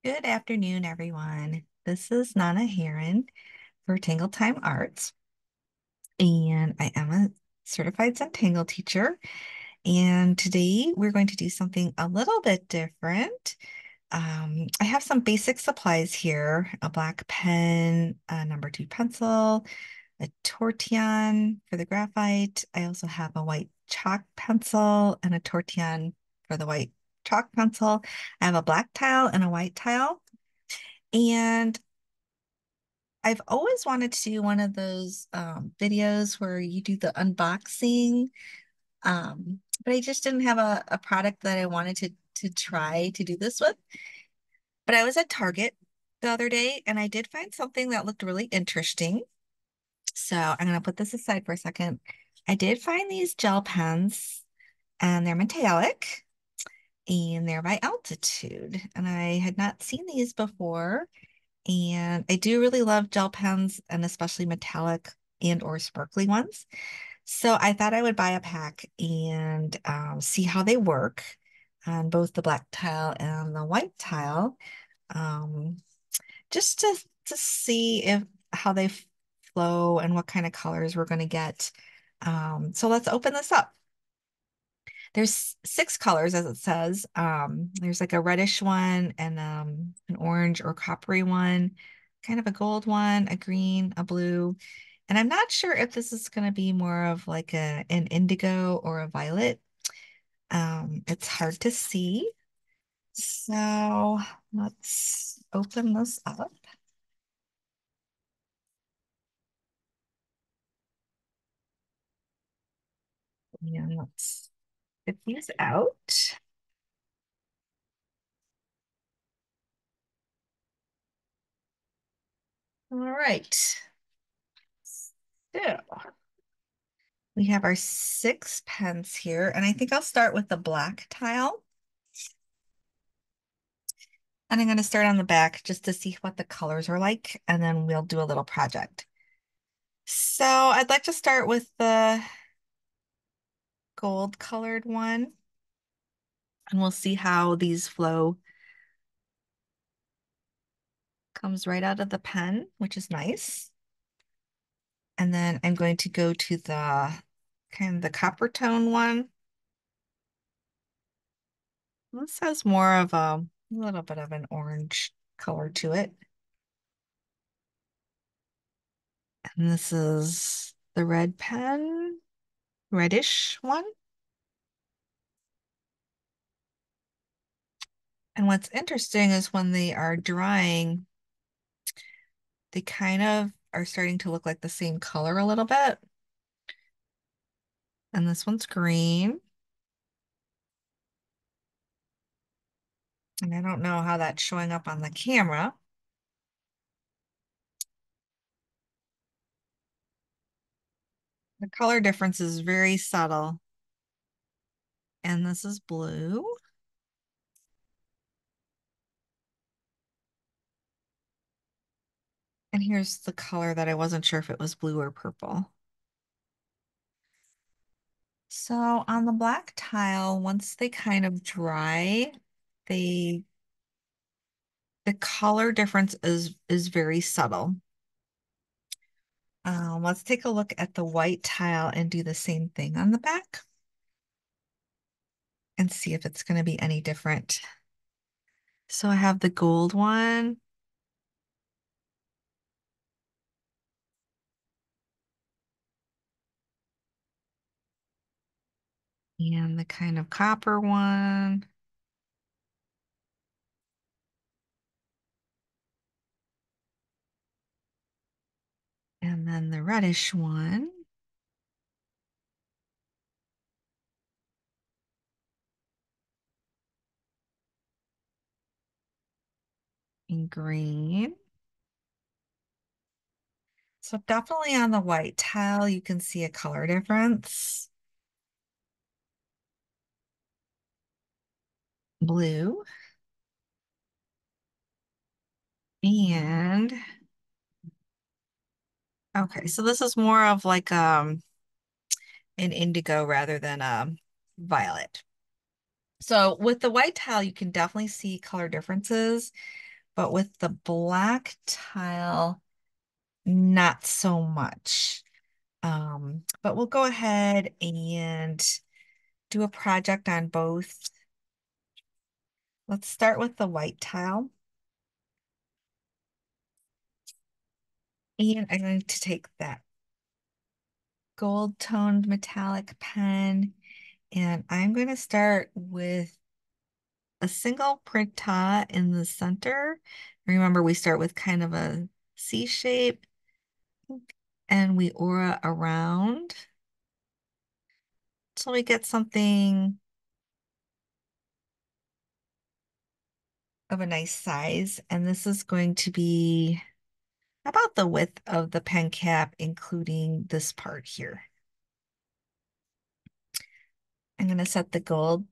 Good afternoon, everyone. This is Nana Heron for Tangle Time Arts, and I am a certified Zentangle teacher. And today we're going to do something a little bit different. I have some basic supplies here, a black pen, a number 2 pencil, a tortillon for the graphite. I also have a white chalk pencil and a tortillon for the white chalk pencil. I have a black tile and a white tile. And I've always wanted to do one of those videos where you do the unboxing, but I just didn't have a product that I wanted to try to do this with. But I was at Target the other day and I did find something that looked really interesting. So I'm going to put this aside for a second. I did find these gel pens and they're metallic and they're by altitude. And I had not seen these before. And I do really love gel pens and especially metallic and or sparkly ones. So I thought I would buy a pack and see how they work on both the black tile and the white tile, um, just to see if how they flow and what kind of colors we're going to get. So let's open this up. There's 6 colors as it says. There's like a reddish one and an orange or coppery one, kind of a gold one, a green, a blue. And I'm not sure if this is going to be more of like an indigo or a violet. It's hard to see. So let's open this up and let's get these out. All right. So we have our 6 pens here, and I think I'll start with the black tile. And I'm going to start on the back just to see what the colors are like, and then we'll do a little project. So I'd like to start with the gold colored one, and we'll see how these flow. Comes right out of the pen, which is nice. And then I'm going to go to the kind of the copper tone one. This has more of a little bit of an orange color to it. And this is the red pen, reddish one. And what's interesting is when they are drying, they kind of are starting to look like the same color a little bit. And this one's green. And I don't know how that's showing up on the camera. The color difference is very subtle. And this is blue. And here's the color that I wasn't sure if it was blue or purple. So on the black tile, once they kind of dry, they the color difference is very subtle. Let's take a look at the white tile and do the same thing on the back and see if it's going to be any different. So I have the gold one and the kind of copper one. And then the reddish one. In green. So definitely on the white tile, you can see a color difference. Blue. And okay, so this is more of like an indigo rather than violet. So with the white tile, you can definitely see color differences. but with the black tile, not so much. But we'll go ahead and do a project on both. Let's start with the white tile. And I'm going to take that gold toned metallic pen and I'm going to start with a single printemps in the center. Remember, we start with kind of a C shape and we aura around till we get something of a nice size. And this is going to be about the width of the pen cap, including this part here. I'm going to set the gold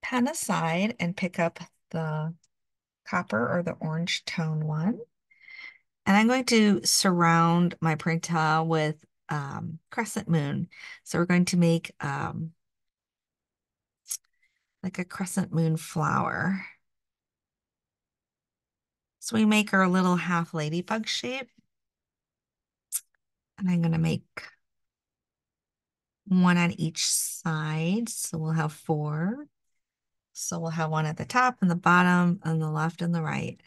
pen aside and pick up the copper or the orange tone one. And I'm going to surround my printout with crescent moon. So we're going to make like a crescent moon flower. So we make our little half ladybug shape. And I'm going to make one on each side. So we'll have four. So we'll have one at the top and the bottom and the left and the right.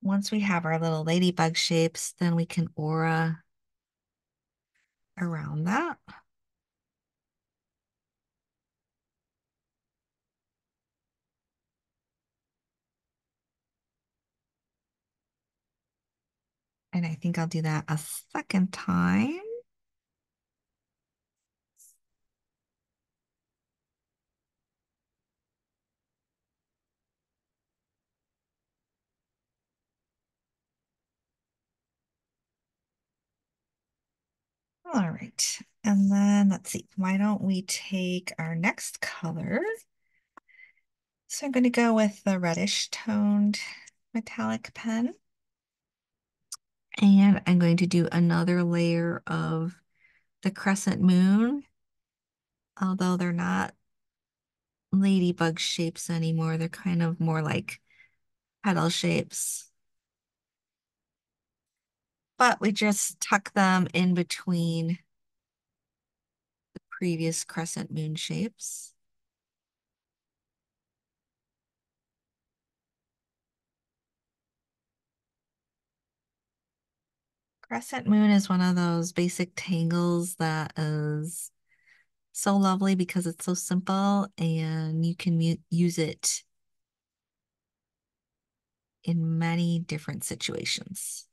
Once we have our little ladybug shapes, then we can aura around that. And I think I'll do that a second time. All right. And then let's see, why don't we take our next color? So I'm going to go with the reddish toned metallic pen. And I'm going to do another layer of the crescent moon, although they're not ladybug shapes anymore. They're kind of more like petal shapes. But we just tuck them in between the previous crescent moon shapes. Crescent moon is one of those basic tangles that is so lovely because it's so simple and you can use it in many different situations.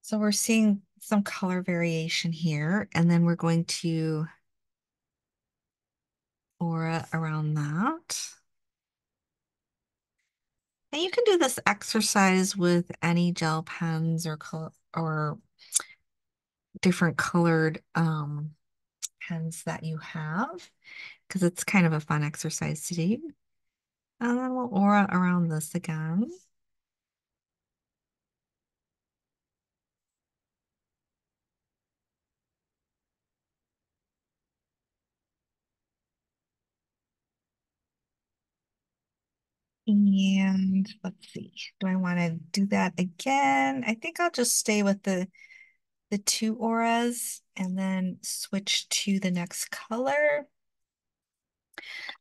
So we're seeing some color variation here, and then we're going to aura around that. And you can do this exercise with any gel pens or different colored pens that you have, because it's kind of a fun exercise to do. And then we'll aura around this again. And let's see, do I want to do that again? I think I'll just stay with the two auras and then switch to the next color.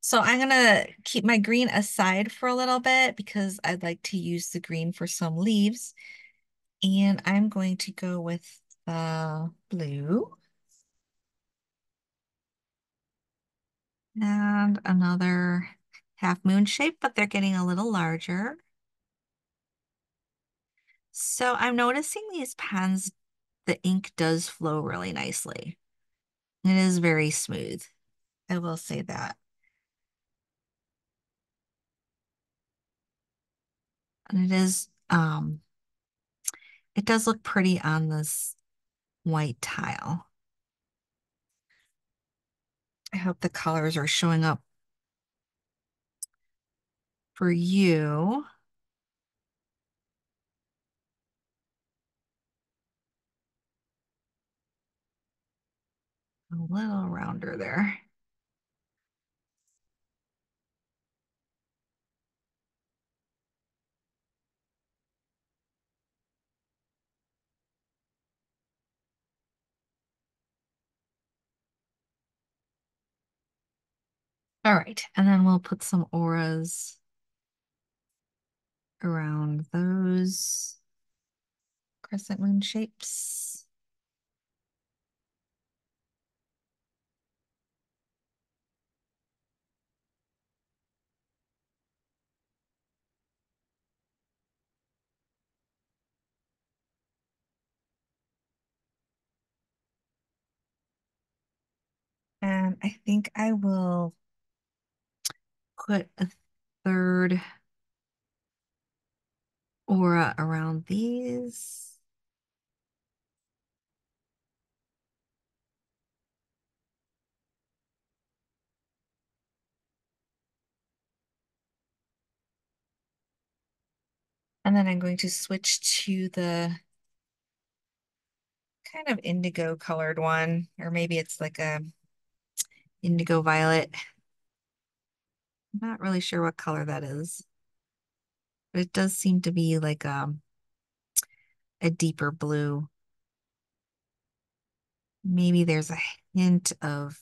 So I'm gonna keep my green aside for a little bit because I'd like to use the green for some leaves. And I'm going to go with the blue. And another half moon shape, but they're getting a little larger. So I'm noticing these pens, the ink does flow really nicely. It is very smooth. I will say that. And it is It does look pretty on this white tile. I hope the colors are showing up for you. A little rounder there. All right, and then we'll put some auras around those crescent moon shapes. And I think I will put a third aura around these. And then I'm going to switch to the kind of indigo colored one, or maybe it's like a indigo violet. I'm not really sure what color that is, but it does seem to be like a deeper blue. Maybe there's a hint of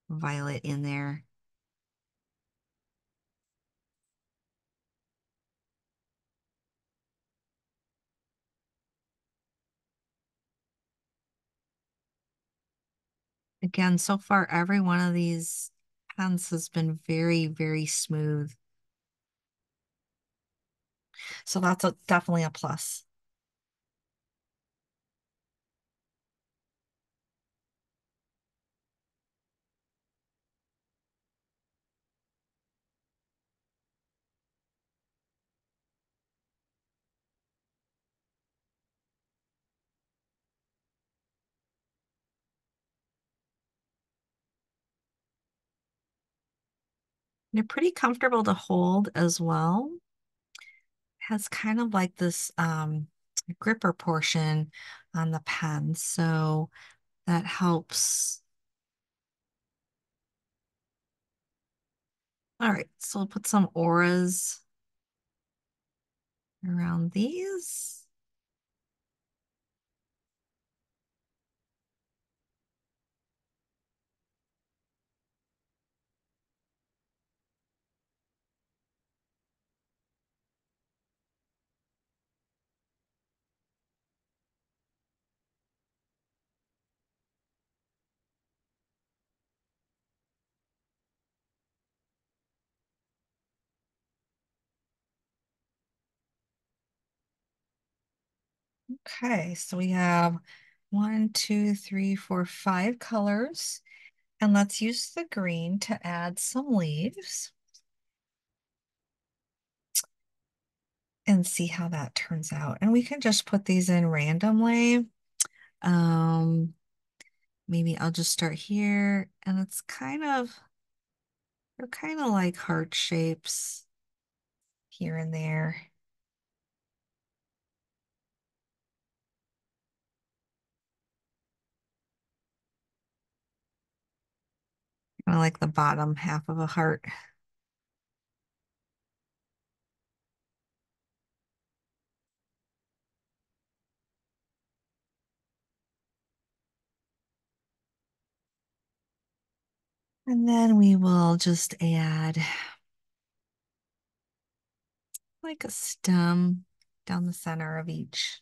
violet in there. Again, so far, every one of these pens has been very, very smooth. So that's definitely a plus. They're pretty comfortable to hold as well. Has kind of like this gripper portion on the pen, so that helps. All right, so we'll put some auras around these. Okay, so we have 1, 2, 3, 4, 5 colors. And let's use the green to add some leaves and see how that turns out. And we can just put these in randomly. Um, Maybe I'll just start here, and they're kind of like heart shapes here and there. Kind of like the bottom half of a heart. And then we will just add like a stem down the center of each.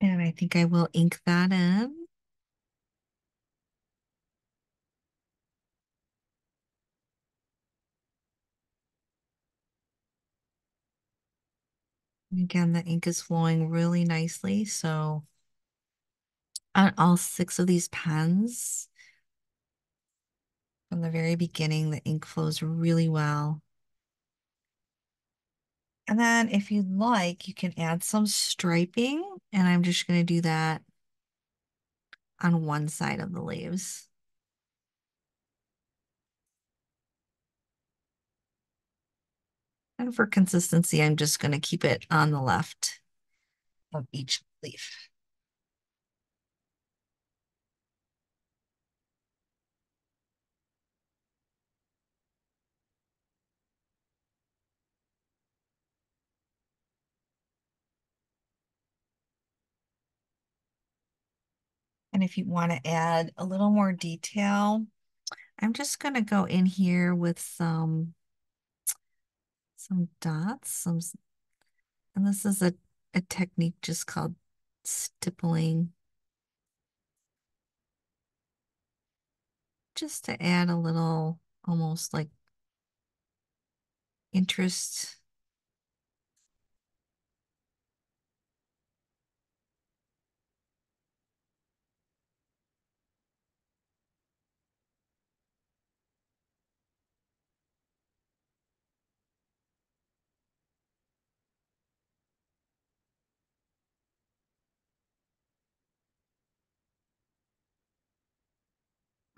And I think I will ink that in. Again, the ink is flowing really nicely. So on all six of these pens, from the very beginning, the ink flows really well. And then if you'd like, you can add some striping, and I'm just going to do that on one side of the leaves. And for consistency, I'm just going to keep it on the left of each leaf. And if you want to add a little more detail, I'm just going to go in here with some dots, and this is a technique just called stippling, just to add a little almost like interest.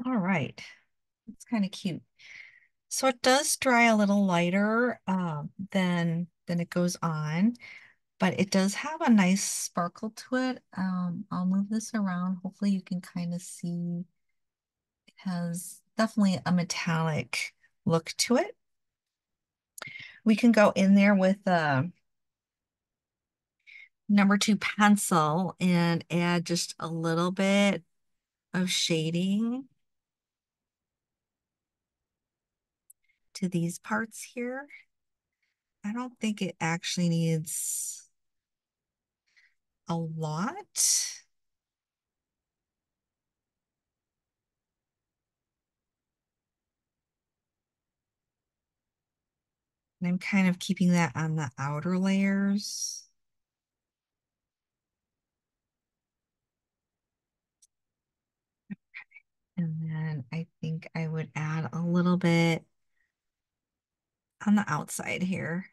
All right, it's kind of cute. So it does dry a little lighter than it goes on, but it does have a nice sparkle to it. I'll move this around. Hopefully you can kind of see it has definitely a metallic look to it. We can go in there with a number 2 pencil and add just a little bit of shading to these parts here. I don't think it actually needs a lot. And I'm kind of keeping that on the outer layers. And then I think I would add a little bit on the outside here.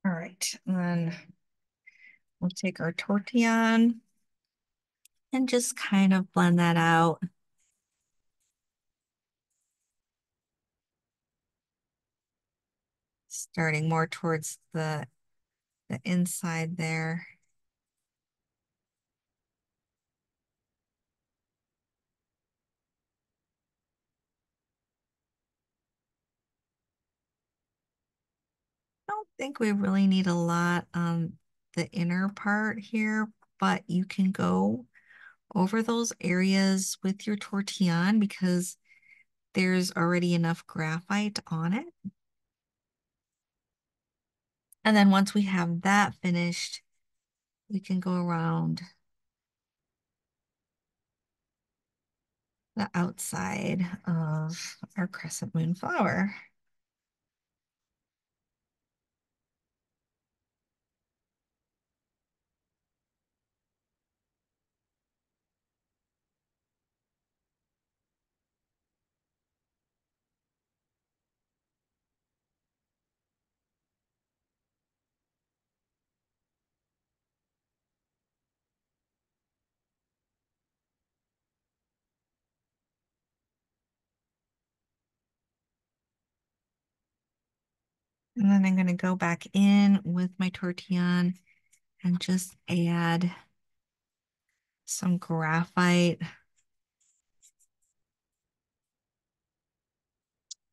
All right, and then we'll take our tortillon and just kind of blend that out. Starting more towards the inside there. I don't think we really need a lot on the inner part here, but you can go over those areas with your tortillon because there's already enough graphite on it. And then once we have that finished, we can go around the outside of our crescent moon flower. And then I'm going to go back in with my tortillon and just add some graphite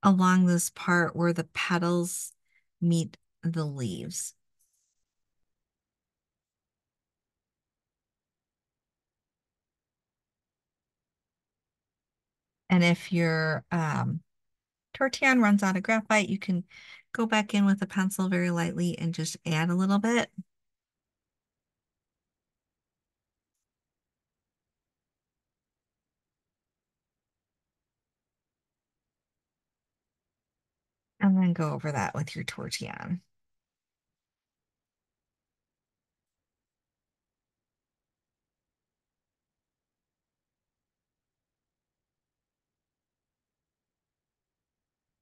along this part where the petals meet the leaves. And if your tortillon runs out of graphite, you can go back in with a pencil very lightly and just add a little bit. And then go over that with your tortillon.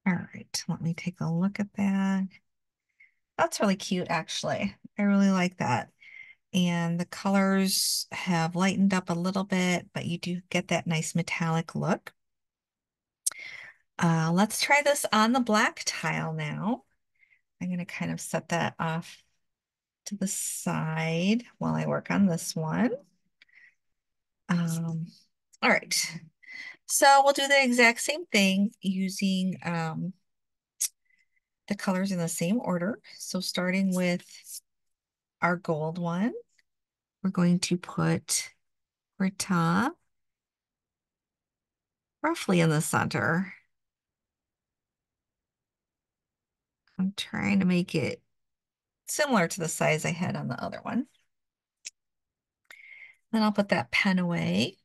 All right, let me take a look at that. That's really cute, actually. I really like that. And the colors have lightened up a little bit, but you do get that nice metallic look. Let's try this on the black tile now. I'm going to kind of set that off to the side while I work on this one. All right, so we'll do the exact same thing using the colors in the same order. So starting with our gold one, we're going to put Printemps roughly in the center. I'm trying to make it similar to the size I had on the other one. Then I'll put that pen away,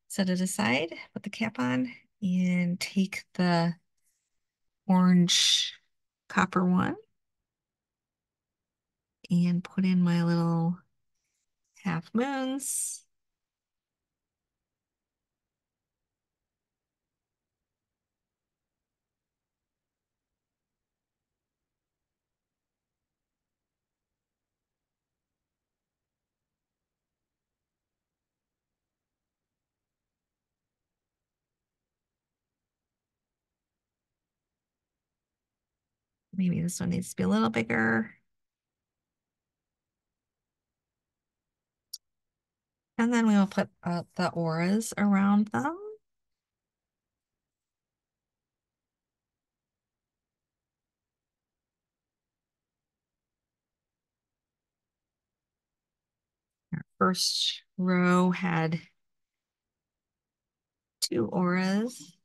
set it aside, put the cap on, and take the orange copper one and put in my little half moons. Maybe this one needs to be a little bigger. And then we will put the auras around them. Our first row had 2 auras.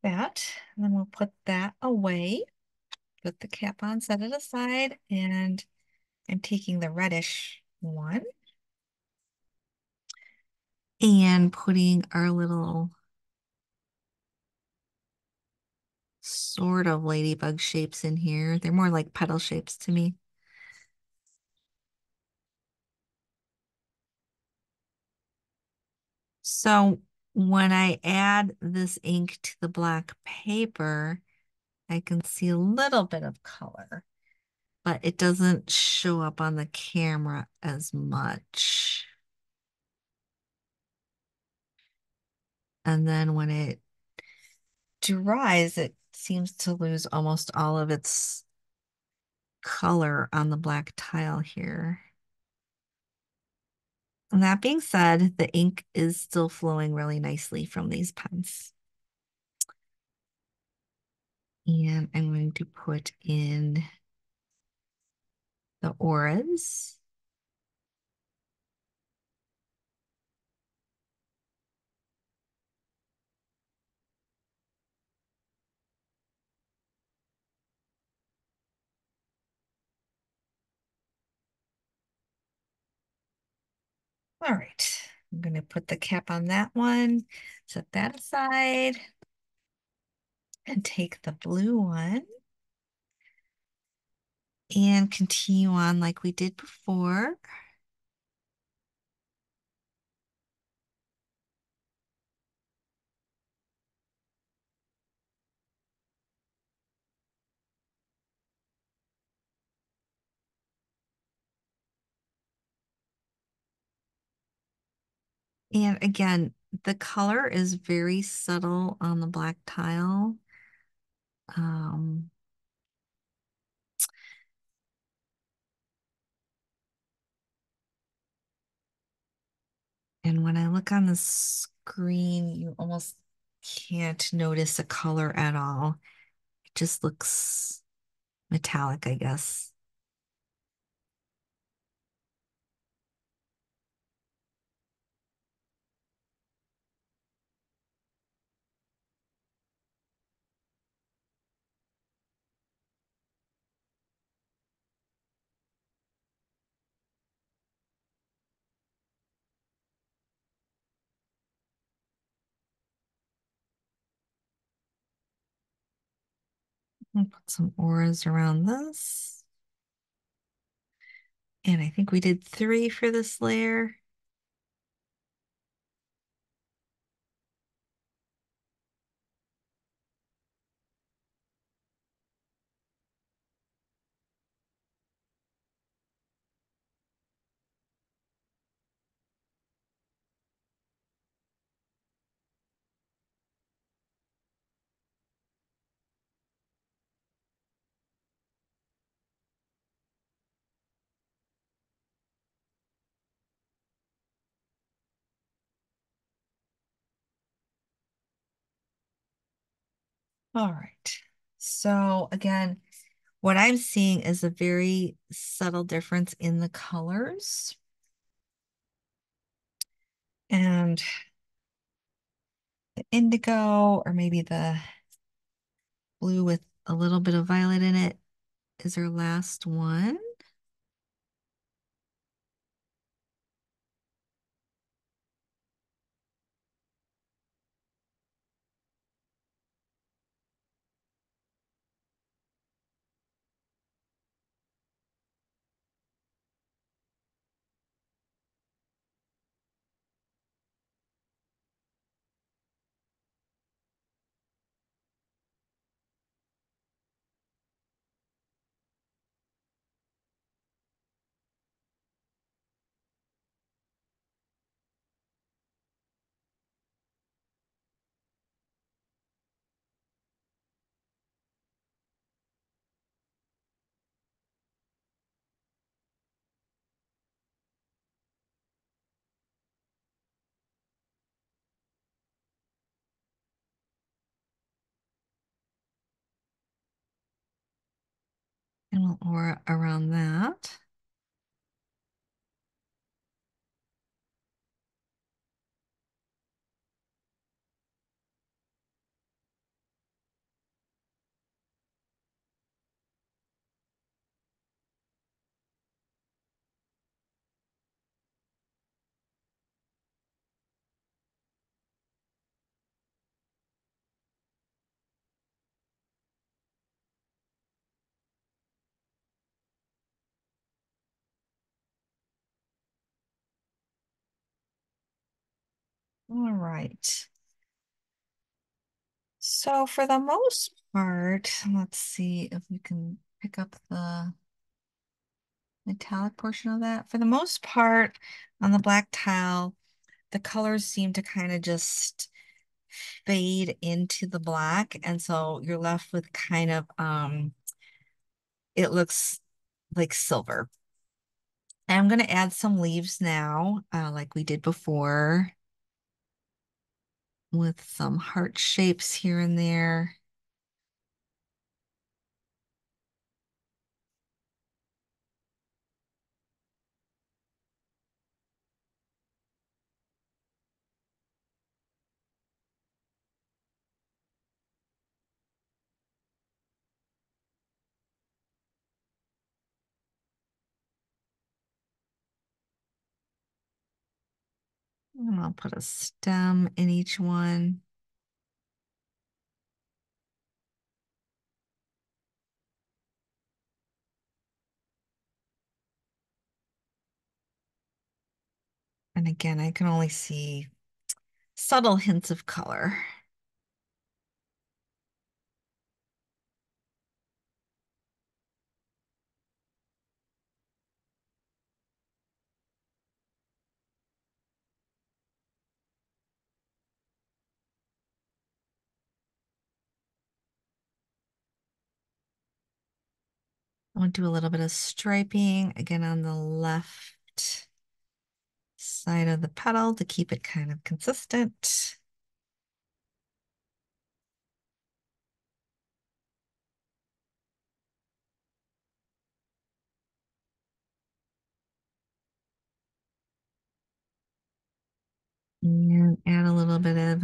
That, and then we'll put that away, put the cap on, set it aside, and I'm taking the reddish one and putting our little sort of ladybug shapes in here. They're more like petal shapes to me. So when I add this ink to the black paper, I can see a little bit of color, but it doesn't show up on the camera as much. And then when it dries, it seems to lose almost all of its color on the black tile here. And that being said, the ink is still flowing really nicely from these pens. And I'm going to put in the auras. All right, I'm going to put the cap on that one, set that aside, and take the blue one and continue on like we did before. And again, the color is very subtle on the black tile. Um, and when I look on the screen, you almost can't notice a color at all. It just looks metallic, I guess. I'll put some auras around this. And I think we did 3 for this layer. All right. So again, what I'm seeing is a very subtle difference in the colors. And the indigo, or maybe the blue with a little bit of violet in it, is our last one. And we'll aura around that. All right. So for the most part, let's see if we can pick up the metallic portion of that. For the most part, on the black tile, the colors seem to kind of just fade into the black. And so you're left with kind of, it looks like silver. And I'm going to add some leaves now, like we did before, with some heart shapes here and there. And I'll put a stem in each one. And again, I can only see subtle hints of color. I'll do a little bit of striping again on the left side of the petal to keep it kind of consistent. And add a little bit of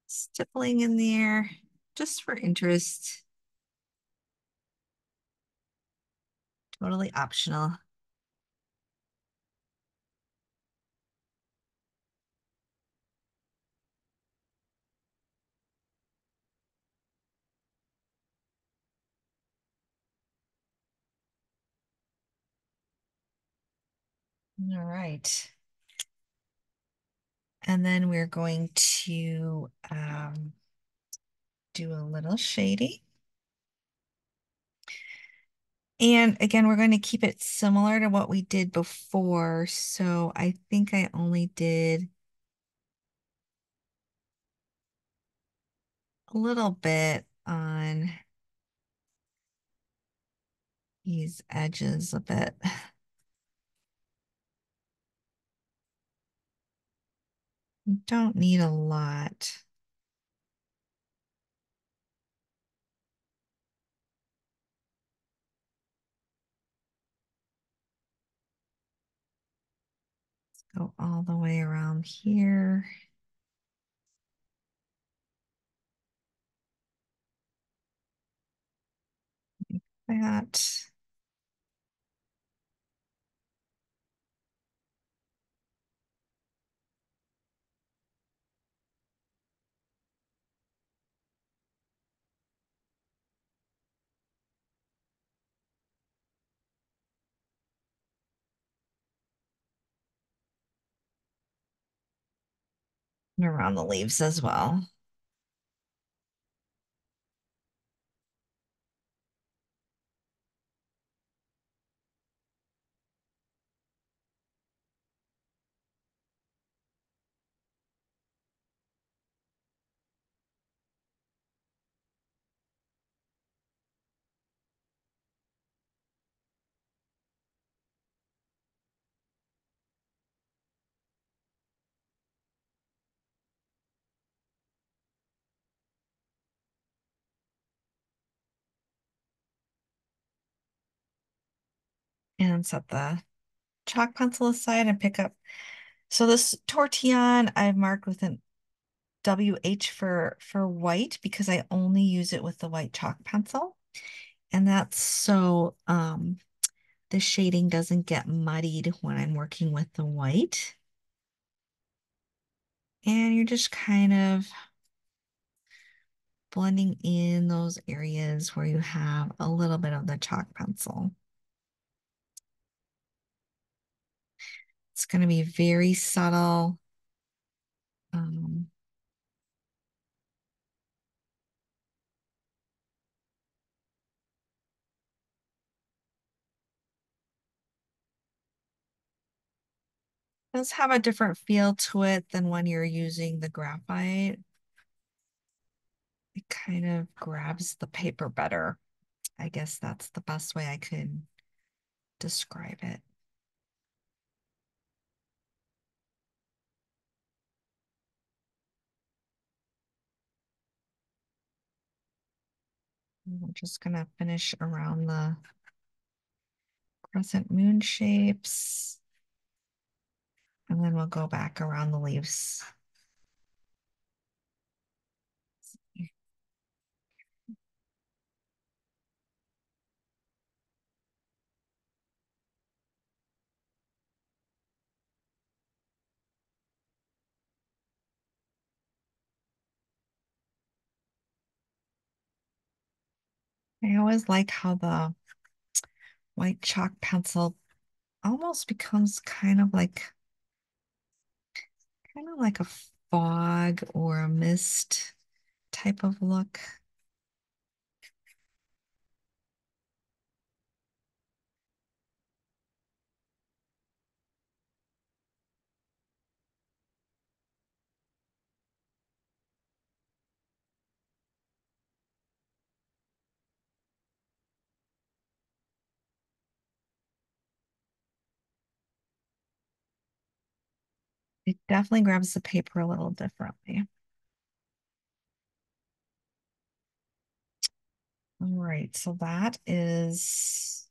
stippling in there just for interest. Totally optional. All right. And then we're going to do a little shading. And again, we're going to keep it similar to what we did before. So I think I only did a little bit on these edges a bit. Don't need a lot. Go all the way around here. Like that. And around the leaves as well. And set the chalk pencil aside and pick up. So this tortillon I've marked with an WH for white because I only use it with the white chalk pencil. And that's so the shading doesn't get muddied when I'm working with the white. And you're just kind of blending in those areas where you have a little bit of the chalk pencil. It's going to be very subtle. Um, does have a different feel to it than when you're using the graphite. It kind of grabs the paper better. I guess that's the best way I could describe it. We're just gonna finish around the crescent moon shapes, and then we'll go back around the leaves. I always like how the white chalk pencil almost becomes kind of like a fog or a mist type of look. It definitely grabs the paper a little differently. All right, so that is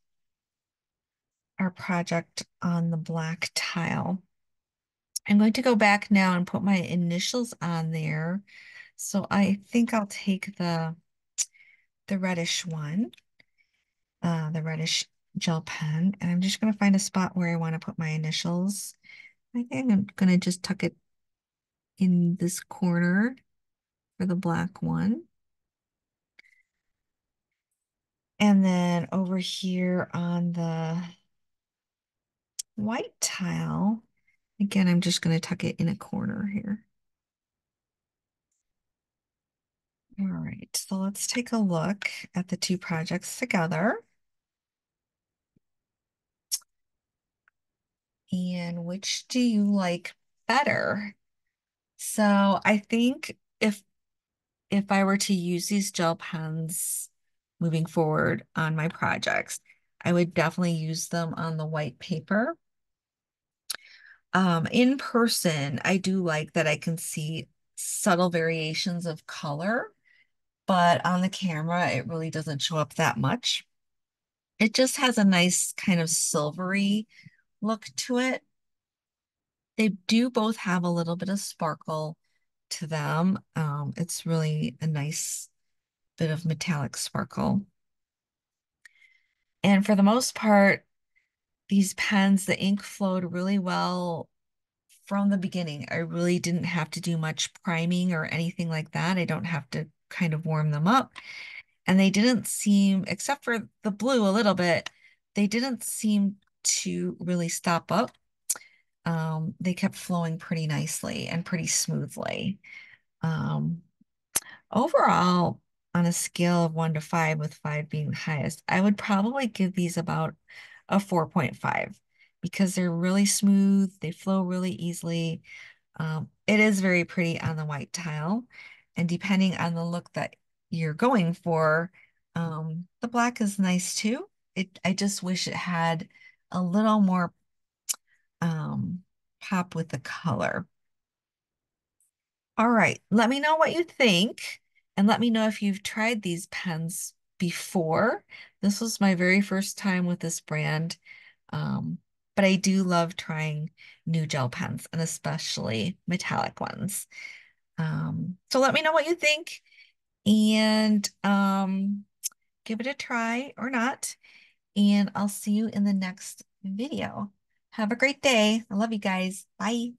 our project on the black tile. I'm going to go back now and put my initials on there. So I think I'll take the reddish one, the reddish gel pen, and I'm just going to find a spot where I want to put my initials. I think I'm going to just tuck it in this corner for the black one. And then over here on the white tile, again, I'm just going to tuck it in a corner here. All right, so let's take a look at the two projects together. And which do you like better? So I think if I were to use these gel pens moving forward on my projects, I would definitely use them on the white paper. In person, I do like that I can see subtle variations of color, but on the camera, it really doesn't show up that much. It just has a nice kind of silvery look to it. They do both have a little bit of sparkle to them. It's really a nice bit of metallic sparkle. And for the most part, these pens, the ink flowed really well from the beginning. I really didn't have to do much priming or anything like that. I don't have to kind of warm them up. And they didn't seem, except for the blue a little bit, they didn't seem to really stop up. They kept flowing pretty nicely and pretty smoothly. Um, Overall, on a scale of 1 to 5, with 5 being the highest, I would probably give these about a 4.5 because they're really smooth, they flow really easily. It is very pretty on the white tile, and depending on the look that you're going for, the black is nice too. I just wish it had a little more um, pop with the color. All right, let me know what you think, and let me know if you've tried these pens before. This was my very first time with this brand, um, but I do love trying new gel pens, and especially metallic ones. So let me know what you think, and give it a try or not, and I'll see you in the next video. Have a great day. I love you guys. Bye.